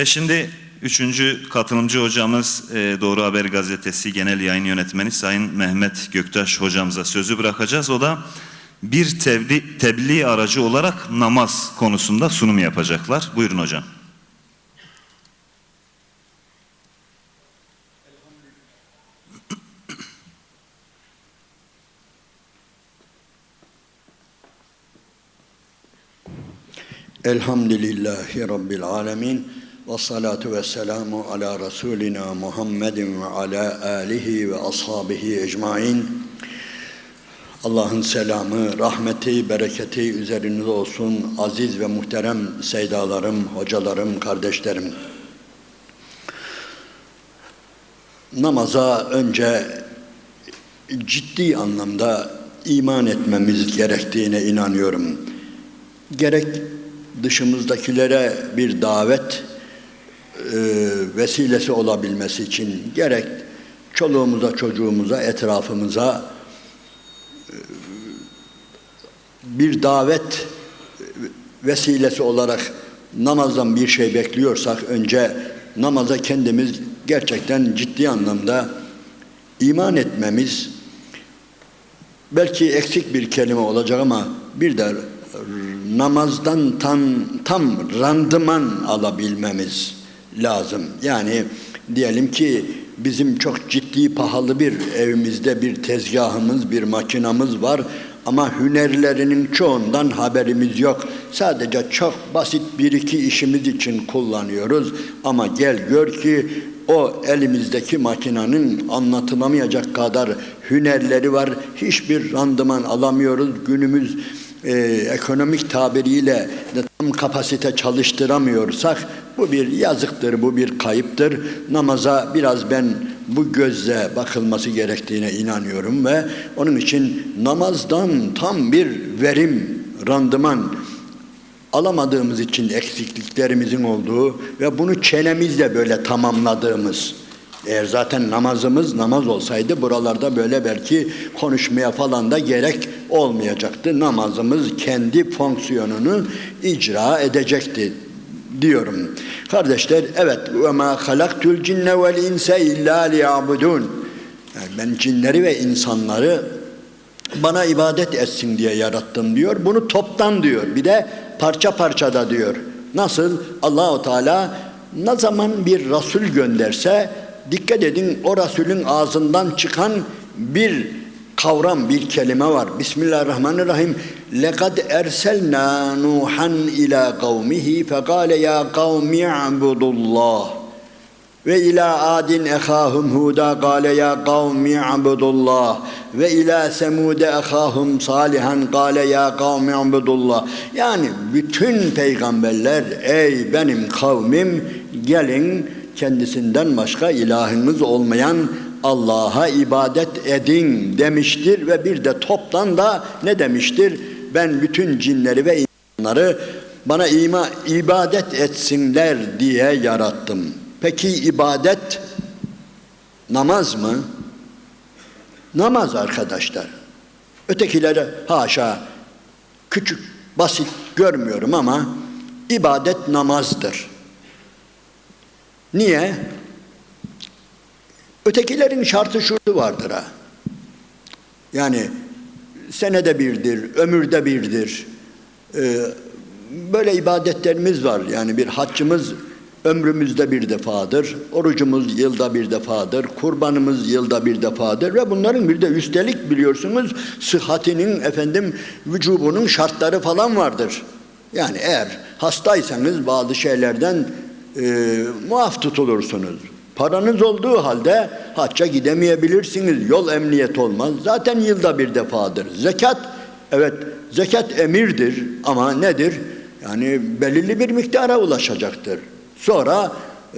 Şimdi üçüncü katılımcı hocamız Doğru Haber Gazetesi Genel Yayın Yönetmeni Sayın Mehmet Göktaş hocamıza sözü bırakacağız. O da bir tebliğ aracı olarak namaz konusunda sunum yapacaklar. Buyurun hocam. Elhamdülillahi Rabbil alemin ve salatu ve selamu ala Resulina Muhammedin ve ala alihi ve ashabihi ecmain. Allah'ın selamı, rahmeti, bereketi üzerinize olsun aziz ve muhterem seydalarım, hocalarım, kardeşlerim. Namaza önce ciddi anlamda iman etmemiz gerektiğine inanıyorum. Gerek dışımızdakilere bir davet vesilesi olabilmesi için, gerek çoluğumuza, çocuğumuza, etrafımıza bir davet vesilesi olarak namazdan bir şey bekliyorsak, önce namaza kendimiz gerçekten ciddi anlamda iman etmemiz, belki eksik bir kelime olacak ama bir de namazdan tam randıman alabilmemiz lazım. Yani diyelim ki bizim çok ciddi pahalı bir evimizde bir tezgahımız, bir makinamız var ama hünerlerinin çoğundan haberimiz yok. Sadece çok basit bir iki işimiz için kullanıyoruz ama gel gör ki o elimizdeki makinenin anlatılamayacak kadar hünerleri var. Hiçbir randıman alamıyoruz. Günümüz ekonomik tabiriyle de tam kapasite çalıştıramıyorsak bu bir yazıktır, bu bir kayıptır. Namaza biraz ben bu gözle bakılması gerektiğine inanıyorum ve onun için namazdan tam bir verim, randıman alamadığımız için eksikliklerimizin olduğu ve bunu çenemizle böyle tamamladığımız, eğer zaten namazımız namaz olsaydı buralarda böyle belki konuşmaya falan da gerek olmayacaktı. Namazımız kendi fonksiyonunu icra edecekti diyorum. Kardeşler, evet, ve ma halaktul cinne vel insa illa liyabudun. Yani ben cinleri ve insanları bana ibadet etsin diye yarattım diyor. Bunu toptan diyor. Bir de parça parça da diyor. Nasıl? Allahu Teala ne zaman bir Resul gönderse, dikkat edin, o Resulün ağzından çıkan bir kavram, bir kelime var. Bismillahirrahmanirrahim. لَقَدْ اَرْسَلْنَا نُوحًا اِلَى قَوْمِهِ فَقَالَ يَا قَوْمِ اعْبُدُوا اللّٰهِ ve ila adin ehahum huda kâle ya kavmi abudullah ve ila semude ehahum salihan kâle ya kavmi abudullah. Yani bütün peygamberler, ey benim kavmim, gelin kendisinden başka ilahınız olmayan Allah'a ibadet edin demiştir ve bir de toptan da ne demiştir? Ben bütün cinleri ve insanları bana ibadet etsinler diye yarattım. Peki ibadet namaz mı? Namaz arkadaşlar. Ötekilere haşa küçük, basit görmüyorum ama ibadet namazdır. Niye? Ötekilerin şartı şurdu vardır ha. Yani senede birdir, ömürde birdir. Böyle ibadetlerimiz var. Yani bir haccımız ömrümüzde bir defadır, orucumuz yılda bir defadır, kurbanımız yılda bir defadır ve bunların bir de üstelik biliyorsunuz sıhhatinin, vücubunun şartları falan vardır. Yani eğer hastaysanız bazı şeylerden muaf tutulursunuz. Paranız olduğu halde hacca gidemeyebilirsiniz, yol emniyet olmaz. Zaten yılda bir defadır. Zekat, evet, zekat emirdir ama nedir? Yani belirli bir miktara ulaşacaktır. Sonra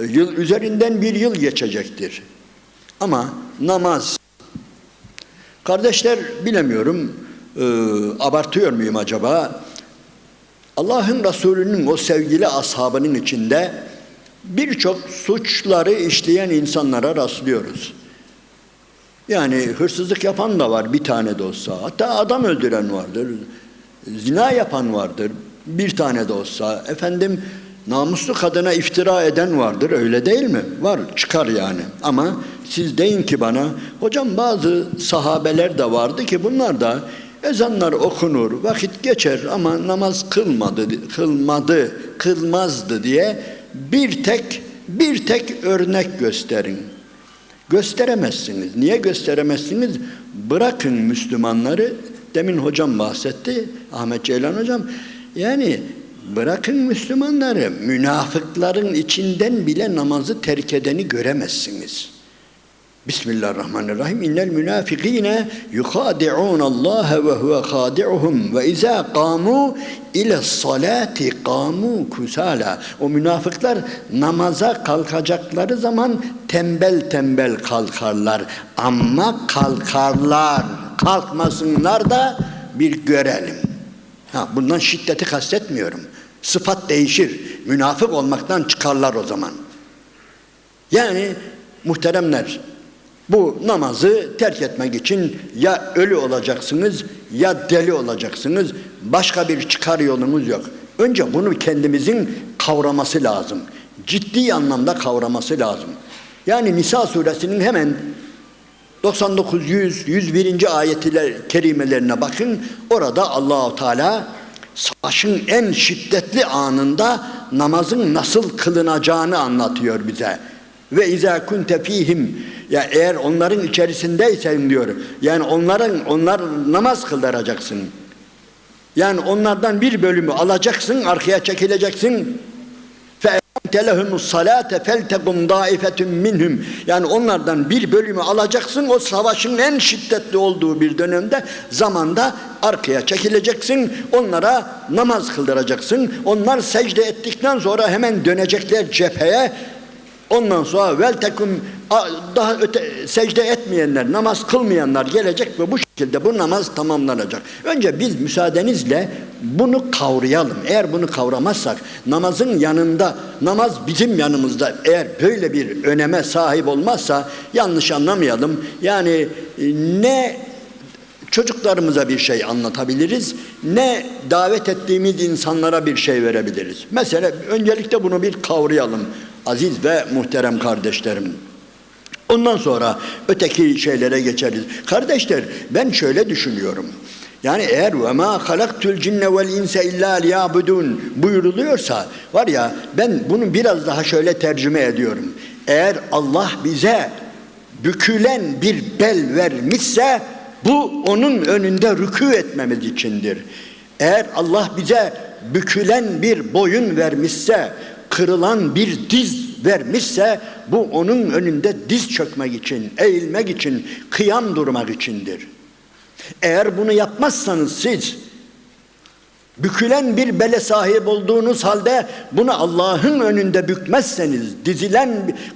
yıl üzerinden bir yıl geçecektir. Ama namaz, kardeşler, bilemiyorum, abartıyor muyum acaba? Allah'ın Resulü'nün o sevgili ashabının içinde birçok suçları işleyen insanlara rastlıyoruz. Yani hırsızlık yapan da var bir tane de olsa. Hatta adam öldüren vardır. Zina yapan vardır bir tane de olsa. Namuslu kadına iftira eden vardır, öyle değil mi? Var, çıkar yani. Ama siz deyin ki bana, hocam bazı sahabeler de vardı ki bunlar da ezanlar okunur, vakit geçer ama namaz kılmazdı diye bir tek örnek gösterin. Gösteremezsiniz. Niye gösteremezsiniz? Bırakın Müslümanları, demin hocam bahsetti, Ahmet Ceylan hocam, yani bırakın Müslümanları, münafıkların içinden bile namazı terk edeni göremezsiniz. Bismillahirrahmanirrahim. İnnel münafikine yukhadi'un Allah ve huve khadi'uhum ve izâ kâmû ile salati kâmû kusâlâ. O münafıklar namaza kalkacakları zaman tembel tembel kalkarlar. Ama kalkarlar. Kalkmasınlar da bir görelim. Bundan şiddeti kastetmiyorum. Sıfat değişir. Münafık olmaktan çıkarlar o zaman. Yani muhteremler, bu namazı terk etmek için ya ölü olacaksınız ya deli olacaksınız. Başka bir çıkar yolunuz yok. Önce bunu kendimizin kavraması lazım. Ciddi anlamda kavraması lazım. Yani Nisa suresinin hemen 99, 100, 101. ayet-i kerimelerine bakın. Orada Allah-u Teala savaşın en şiddetli anında namazın nasıl kılınacağını anlatıyor bize. Ve izâ kunte fîhim, ya eğer onların içerisindeysen diyor. Yani onlar namaz kıldıracaksın. Yani onlardan bir bölümü alacaksın, arkaya çekileceksin. Telehumus salate feltekum daifetun minhum. Yani onlardan bir bölümü alacaksın, o savaşın en şiddetli olduğu bir dönemde, zamanda arkaya çekileceksin, onlara namaz kıldıracaksın. Onlar secde ettikten sonra hemen dönecekler cepheye. Ondan sonra veltekum, daha secde etmeyenler, namaz kılmayanlar gelecek ve bu şekilde bu namaz tamamlanacak. Önce biz müsaadenizle bunu kavrayalım. Eğer bunu kavramazsak, namazın yanında, namaz bizim yanımızda eğer böyle bir öneme sahip olmazsa, yanlış anlamayalım. Yani ne çocuklarımıza bir şey anlatabiliriz, ne davet ettiğimiz insanlara bir şey verebiliriz. Mesela öncelikle bunu bir kavrayalım aziz ve muhterem kardeşlerim. Ondan sonra öteki şeylere geçeriz. Kardeşler, ben şöyle düşünüyorum. Yani eğer وَمَا خَلَقْتُ الْجِنَّ وَالْاِنْسَ اِلَّا لِيَعْبُدُونَ buyuruluyorsa, var ya, ben bunu biraz daha şöyle tercüme ediyorum. Eğer Allah bize bükülen bir bel vermişse, bu onun önünde rükû etmemiz içindir. Eğer Allah bize bükülen bir boyun vermişse, kırılan bir diz vermişse, bu onun önünde diz çökmek için, eğilmek için, kıyam durmak içindir. Eğer bunu yapmazsanız siz, bükülen bir bele sahip olduğunuz halde bunu Allah'ın önünde bükmezseniz,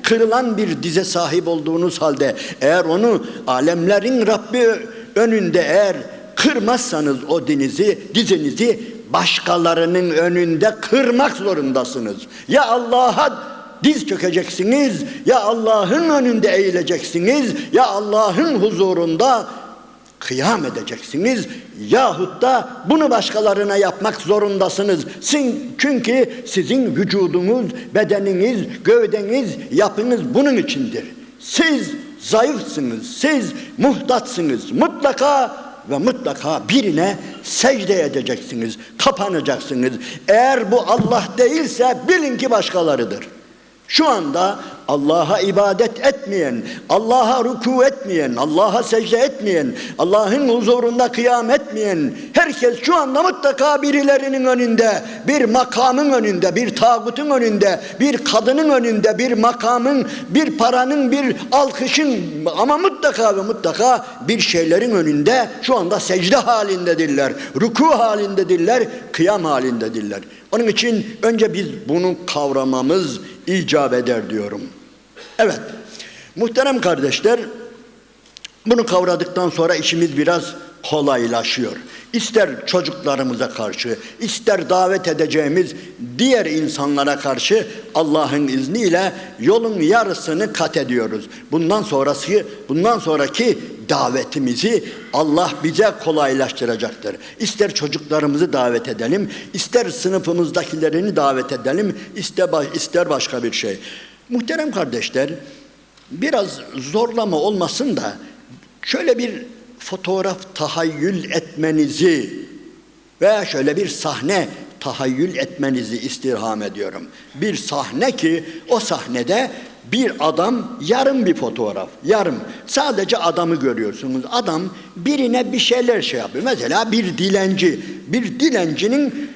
kırılan bir dize sahip olduğunuz halde, eğer onu alemlerin Rabbi önünde eğer kırmazsanız o dizinizi başkalarının önünde kırmak zorundasınız. Ya Allah'a diz çökeceksiniz, ya Allah'ın önünde eğileceksiniz, ya Allah'ın huzurunda kıyam edeceksiniz, yahut da bunu başkalarına yapmak zorundasınız. Çünkü sizin vücudunuz, bedeniniz, gövdeniz, yapınız bunun içindir. Siz zayıfsınız, siz muhtaçsınız. Mutlaka ve mutlaka birine secde edeceksiniz, kapanacaksınız. Eğer bu Allah değilse bilin ki başkalarıdır. Şu anda Allah'a ibadet etmeyen, Allah'a rükû etmeyen, Allah'a secde etmeyen, Allah'ın huzurunda kıyam etmeyen herkes şu anda mutlaka birilerinin önünde, bir makamın önünde, bir tağutun önünde, bir kadının önünde, bir makamın, bir paranın, bir alkışın, ama mutlaka ve mutlaka bir şeylerin önünde şu anda secde halindedirler, rükû halindedirler, kıyam halindedirler. Onun için önce biz bunu kavramamız icap eder diyorum. Evet, muhterem kardeşler, bunu kavradıktan sonra işimiz biraz kolaylaşıyor. İster çocuklarımıza karşı, ister davet edeceğimiz diğer insanlara karşı Allah'ın izniyle yolun yarısını kat ediyoruz. Bundan sonraki davetimizi Allah bize kolaylaştıracaktır. İster çocuklarımızı davet edelim, ister sınıfımızdakilerini davet edelim, ister başka bir şey. Muhterem kardeşler, biraz zorlama olmasın da şöyle bir fotoğraf tahayyül etmenizi veya şöyle bir sahne tahayyül etmenizi istirham ediyorum. Bir sahne ki o sahnede bir adam, yarım bir fotoğraf, yarım. Sadece adamı görüyorsunuz. Adam birine bir şeyler şey yapıyor. Mesela bir dilencinin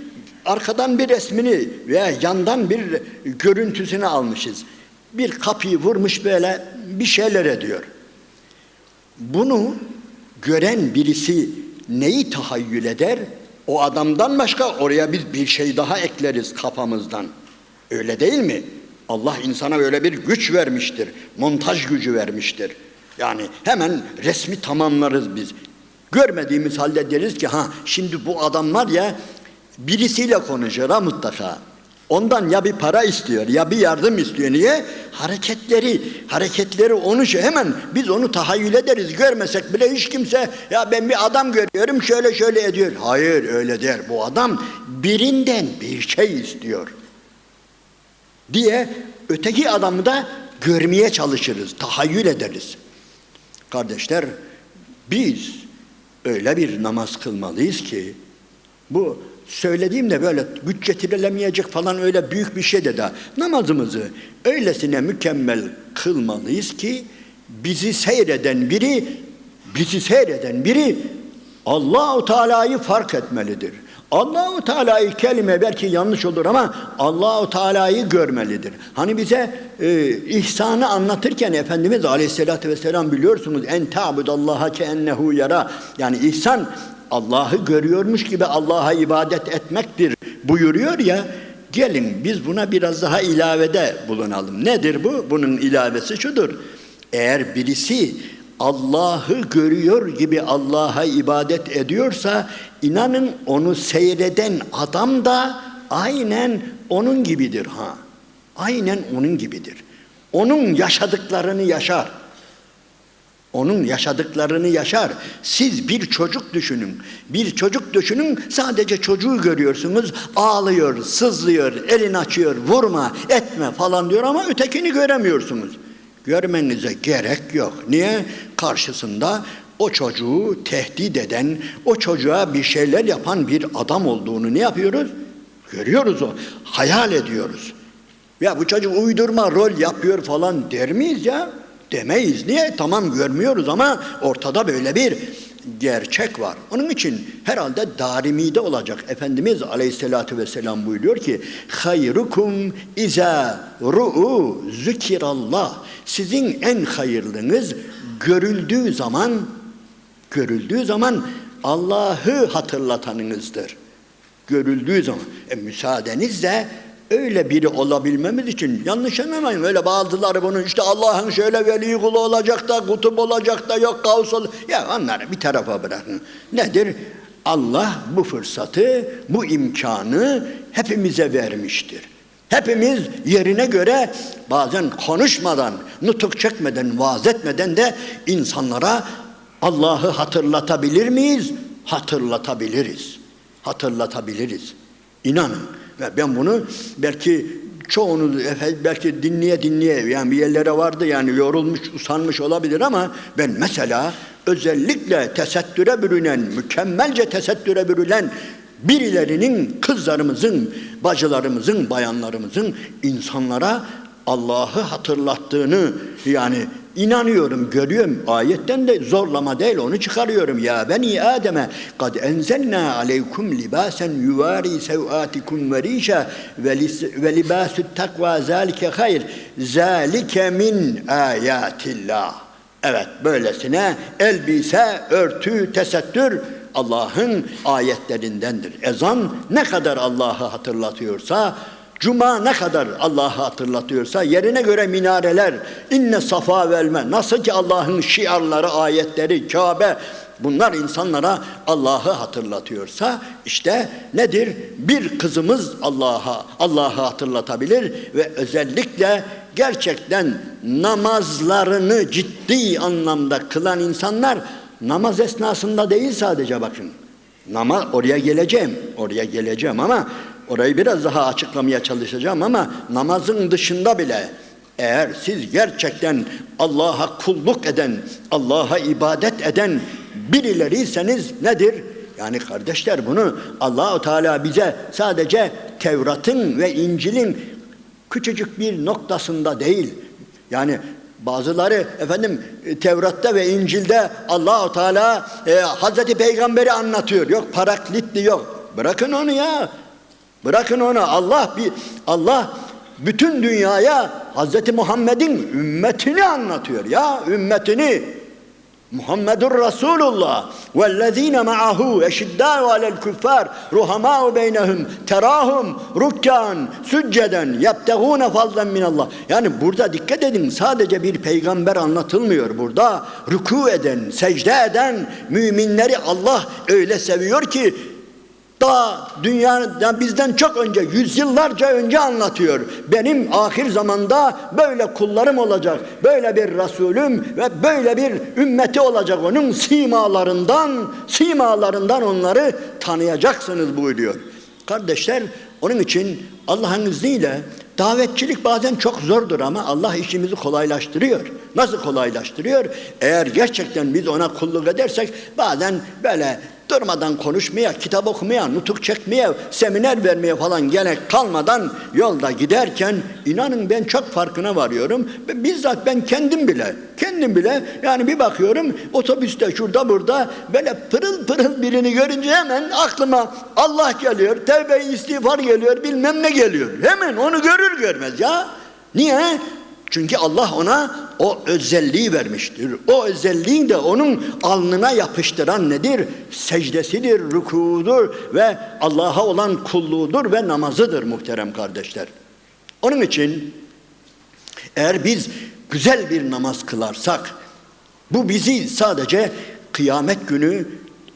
arkadan bir resmini veya yandan bir görüntüsünü almışız. Bir kapıyı vurmuş böyle bir şeyler ediyor. Bunu gören birisi neyi tahayyül eder? O adamdan başka oraya biz bir şey daha ekleriz kafamızdan. Öyle değil mi? Allah insana öyle bir güç vermiştir. Montaj gücü vermiştir. Yani hemen resmi tamamlarız biz. Görmediğimiz halde deriz ki şimdi bu adam var ya birisiyle konuşur mutlaka. Ondan ya bir para istiyor ya bir yardım istiyor. Niye? Hareketleri onu hemen biz onu tahayyül ederiz. Görmesek bile hiç kimse ya ben bir adam görüyorum şöyle ediyor. Hayır öyle der. Bu adam birinden bir şey istiyor diye öteki adamı da görmeye çalışırız. Tahayyül ederiz. Kardeşler, biz öyle bir namaz kılmalıyız ki bu söylediğimde böyle güç getirilemeyecek falan öyle büyük bir şey de daha. Namazımızı öylesine mükemmel kılmalıyız ki bizi seyreden biri Allah-u Teala'yı fark etmelidir. Allah-u Teala'yı kelime belki yanlış olur ama Allah-u Teala'yı görmelidir. Hani bize ihsanı anlatırken Efendimiz Aleyhisselatü Vesselam biliyorsunuz en ta'budallaha keennehu yara. Yani ihsan Allah'ı görüyormuş gibi Allah'a ibadet etmektir buyuruyor ya. Gelin biz buna biraz daha ilavede bulunalım. Nedir bu? Bunun ilavesi şudur. Eğer birisi Allah'ı görüyor gibi Allah'a ibadet ediyorsa inanın onu seyreden adam da aynen onun gibidir Aynen onun gibidir. Onun yaşadıklarını yaşar. Siz bir çocuk düşünün. Sadece çocuğu görüyorsunuz. Ağlıyor, sızlıyor, elini açıyor, vurma, etme falan diyor ama ötekini göremiyorsunuz. Görmenize gerek yok. Niye? Karşısında o çocuğu tehdit eden, o çocuğa bir şeyler yapan bir adam olduğunu ne yapıyoruz? Görüyoruz o. Hayal ediyoruz. Ya bu çocuk uydurma rol yapıyor falan der miyiz ya? Demeyiz. Niye? Tamam görmüyoruz ama ortada böyle bir gerçek var. Onun için herhalde Darimi'de olacak. Efendimiz Aleyhisselatü Vesselam buyuruyor ki hayrukum iza ru'u zikirallah. Sizin en hayırlınız görüldüğü zaman Allah'ı hatırlatanınızdır. Görüldüğü zaman. Müsaadenizle öyle biri olabilmemiz için yanlış anlamayın. Öyle bazıları bunu işte Allah'ın şöyle veli kulu olacak da kutup olacak da yok gavs olacak. Ya onları bir tarafa bırakın. Nedir? Allah bu fırsatı, bu imkanı hepimize vermiştir. Hepimiz yerine göre bazen konuşmadan, nutuk çekmeden, vaaz etmeden de insanlara Allah'ı hatırlatabilir miyiz? Hatırlatabiliriz. İnanın. Ve ben bunu belki çoğunu belki dinleye yani bir yerlere vardı yani yorulmuş, usanmış olabilir ama ben mesela özellikle mükemmelce tesettüre bürünen birilerinin, kızlarımızın, bacılarımızın, bayanlarımızın insanlara Allah'ı hatırlattığını yani inanıyorum, görüyorum. Ayetten de zorlama değil onu çıkarıyorum. Ya beni Adem'e kad enzelna aleykum libasen yuvari sevatikum ve rişa ve libasut takva zalike hayr. Zalike min ayatillah. Evet böylesine elbise, örtü, tesettür Allah'ın ayetlerindendir. Ezan ne kadar Allah'ı hatırlatıyorsa, Cuma ne kadar Allah'ı hatırlatıyorsa, yerine göre minareler, inne safa velme, nasıl ki Allah'ın şiarları, ayetleri, Kabe bunlar insanlara Allah'ı hatırlatıyorsa işte nedir? Bir kızımız Allah'ı hatırlatabilir ve özellikle gerçekten namazlarını ciddi anlamda kılan insanlar namaz esnasında değil sadece bakın. Oraya geleceğim ama orayı biraz daha açıklamaya çalışacağım ama namazın dışında bile eğer siz gerçekten Allah'a kulluk eden, Allah'a ibadet eden birileriyseniz nedir? Yani kardeşler bunu Allah-u Teala bize sadece Tevrat'ın ve İncil'in küçücük bir noktasında değil. Yani bazıları Tevrat'ta ve İncil'de Allah-u Teala Hazreti Peygamber'i anlatıyor. Yok Paraklitli yok. Bırakın onu ya. Bırakın onu. Allah bütün dünyaya Hazreti Muhammed'in ümmetini anlatıyor ya. Ümmetini. Muhammedur Resulullah vellezine ma'ahu eşiddâ'u alel küffâr ruhamâ'u beynehum terâhum rukkan sücceden yebtegûne fazlen minallah. Yani burada dikkat edin, sadece bir peygamber anlatılmıyor burada. Rükû eden, secde eden müminleri Allah öyle seviyor ki daha dünyanın bizden çok önce, yüzyıllarca önce anlatıyor. Benim ahir zamanda böyle kullarım olacak, böyle bir Resulüm ve böyle bir ümmeti olacak. Onun simalarından onları tanıyacaksınız buyuruyor. Kardeşler, onun için Allah'ın izniyle davetçilik bazen çok zordur ama Allah işimizi kolaylaştırıyor. Nasıl kolaylaştırıyor? Eğer gerçekten biz ona kulluk edersek bazen böyle durmadan konuşmaya, kitap okumaya, nutuk çekmeye, seminer vermeye falan gerek kalmadan yolda giderken inanın ben çok farkına varıyorum. Bizzat ben kendim bile yani bir bakıyorum otobüste şurada burada böyle pırıl pırıl birini görünce hemen aklıma Allah geliyor, tevbe istiğfar geliyor, bilmem ne geliyor. Hemen onu görür görmez ya. Niye? Çünkü Allah ona o özelliği vermiştir. O özelliği de onun alnına yapıştıran nedir? Secdesidir, rükudur ve Allah'a olan kulluğudur ve namazıdır muhterem kardeşler. Onun için eğer biz güzel bir namaz kılarsak, bu bizi sadece kıyamet günü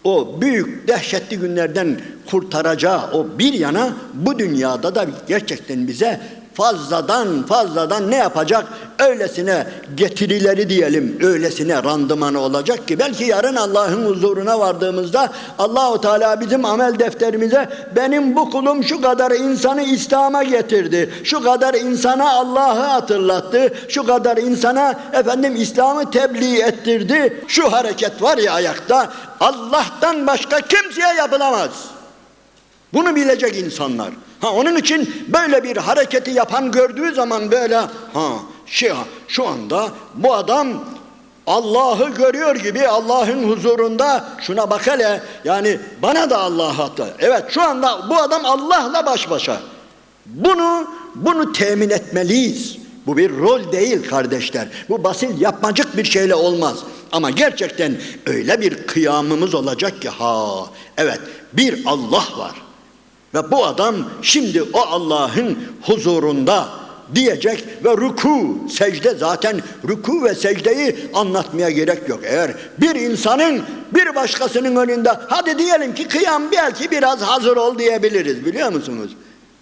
o büyük dehşetli günlerden kurtaracağı o bir yana, bu dünyada da gerçekten bize fazladan ne yapacak? Öylesine getirileri diyelim, öylesine randımanı olacak ki belki yarın Allah'ın huzuruna vardığımızda Allahu Teala bizim amel defterimize benim bu kulum şu kadar insanı İslam'a getirdi, şu kadar insana Allah'ı hatırlattı, şu kadar insana İslam'ı tebliğ ettirdi. Şu hareket var ya ayakta, Allah'tan başka kimseye yapılamaz. Bunu bilecek insanlar. Onun için böyle bir hareketi yapan gördüğü zaman böyle şu anda bu adam Allah'ı görüyor gibi Allah'ın huzurunda, şuna bak hele, yani bana da Allah hatta. Evet, şu anda bu adam Allah'la baş başa. Bunu temin etmeliyiz. Bu bir rol değil kardeşler. Bu basit yapmacık bir şeyle olmaz. Ama gerçekten öyle bir kıyamımız olacak ki evet, bir Allah var. Ve bu adam şimdi o Allah'ın huzurunda diyecek ve rükû, secde, zaten rükû ve secdeyi anlatmaya gerek yok. Eğer bir insanın bir başkasının önünde, hadi diyelim ki kıyam belki biraz hazır ol diyebiliriz, biliyor musunuz?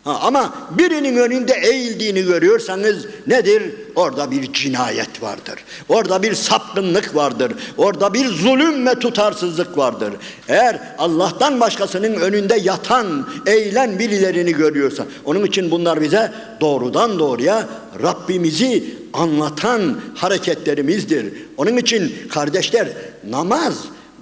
Ama birinin önünde eğildiğini görüyorsanız nedir? Orada bir cinayet vardır. Orada bir sapkınlık vardır. Orada bir zulüm ve tutarsızlık vardır. Eğer Allah'tan başkasının önünde yatan, eğilen birilerini görüyorsa, onun için bunlar bize doğrudan doğruya Rabbimizi anlatan hareketlerimizdir. Onun için kardeşler, namaz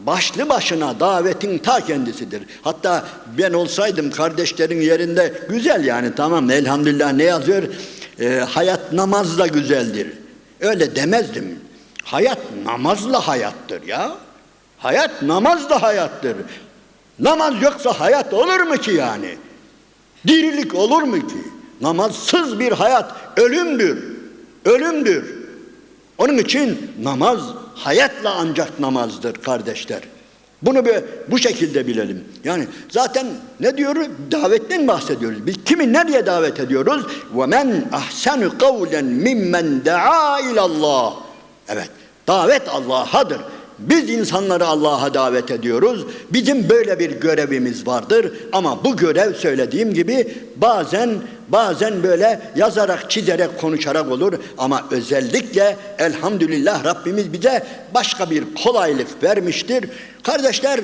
başlı başına davetin ta kendisidir. Hatta ben olsaydım kardeşlerin yerinde, güzel yani, tamam elhamdülillah, ne yazıyor? Hayat namazla güzeldir. Öyle demezdim. Hayat namazla hayattır ya. Hayat namazla hayattır. Namaz yoksa hayat olur mu ki yani? Dirilik olur mu ki? Namazsız bir hayat ölümdür. Ölümdür. Onun için namaz hayatla ancak namazdır kardeşler. Bunu bu şekilde bilelim. Yani zaten ne diyoruz? Davetten bahsediyoruz. Biz kimi nereye davet ediyoruz? وَمَنْ أَحْسَنُ قَوْلًا مِمَّنْ دَعَا إِلَى اللّٰهِ. Evet, davet Allah'adır. Biz insanları Allah'a davet ediyoruz. Bizim böyle bir görevimiz vardır. Ama bu görev söylediğim gibi bazen böyle yazarak, çizerek, konuşarak olur. Ama özellikle elhamdülillah Rabbimiz bize başka bir kolaylık vermiştir. Kardeşler,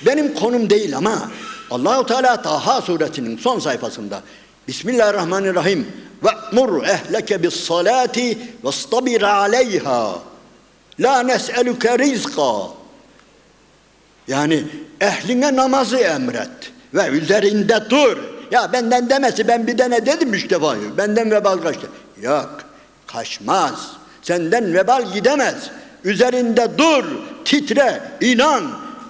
benim konum değil ama Allah-u Teala Taha suresinin son sayfasında Bismillahirrahmanirrahim ve'mur ehleke bis salati vestabir aleyha la nes'eluke rizqa, yani ehline namazı emret ve üzerinde dur. Ya benden demesi, ben bir tane dedim 3 defa, benden vebal kaçtı. Yok, kaçmaz, senden vebal gidemez. Üzerinde dur, titre, inan.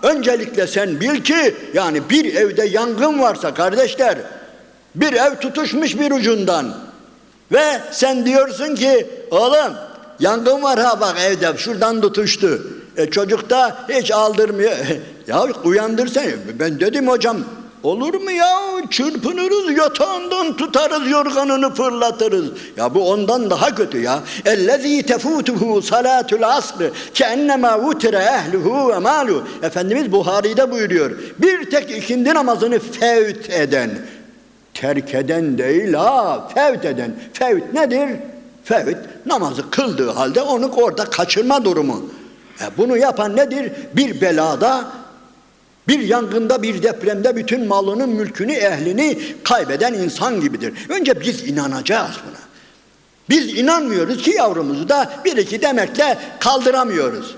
Öncelikle sen bil ki, yani bir evde yangın varsa kardeşler, bir ev tutuşmuş bir ucundan ve sen diyorsun ki oğlum yangın var ha bak evde, şuradan tutuştu. Çocuk da hiç aldırmıyor. Ya uyandırsan, ben dedim hocam, olur mu ya, çırpınırız, yatağından tutarız, yorganını fırlatırız. Ya bu ondan daha kötü ya. اَلَّذ۪ي تَفُوتُهُ صَلَاتُ الْعَصْرِ كَاَنَّمَا وُتِرَ اَهْلُهُ وَمَالُهُ. Efendimiz Buhari'de buyuruyor, bir tek ikindi namazını fevt eden, terk eden değil ha, fevt eden. Fevt nedir? Fevt, namazı kıldığı halde onu orada kaçırma durumu. Bunu yapan nedir? Bir belada, bir yangında, bir depremde bütün malının, mülkünü, ehlini kaybeden insan gibidir. Önce biz inanacağız buna. Biz inanmıyoruz ki yavrumuzu da bir iki demekle kaldıramıyoruz.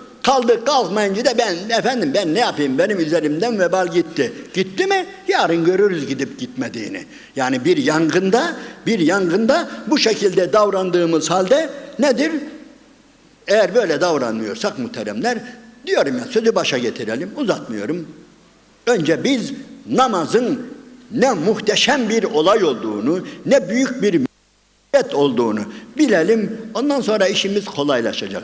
Kalkmayınca da ben ne yapayım, benim üzerimden vebal gitti. Gitti mi? Yarın görürüz gidip gitmediğini. Yani bir yangında bu şekilde davrandığımız halde nedir? Eğer böyle davranmıyorsak muhteremler, diyorum ya, sözü başa getirelim, uzatmıyorum. Önce biz namazın ne muhteşem bir olay olduğunu, ne büyük bir olduğunu bilelim. Ondan sonra işimiz kolaylaşacaktır.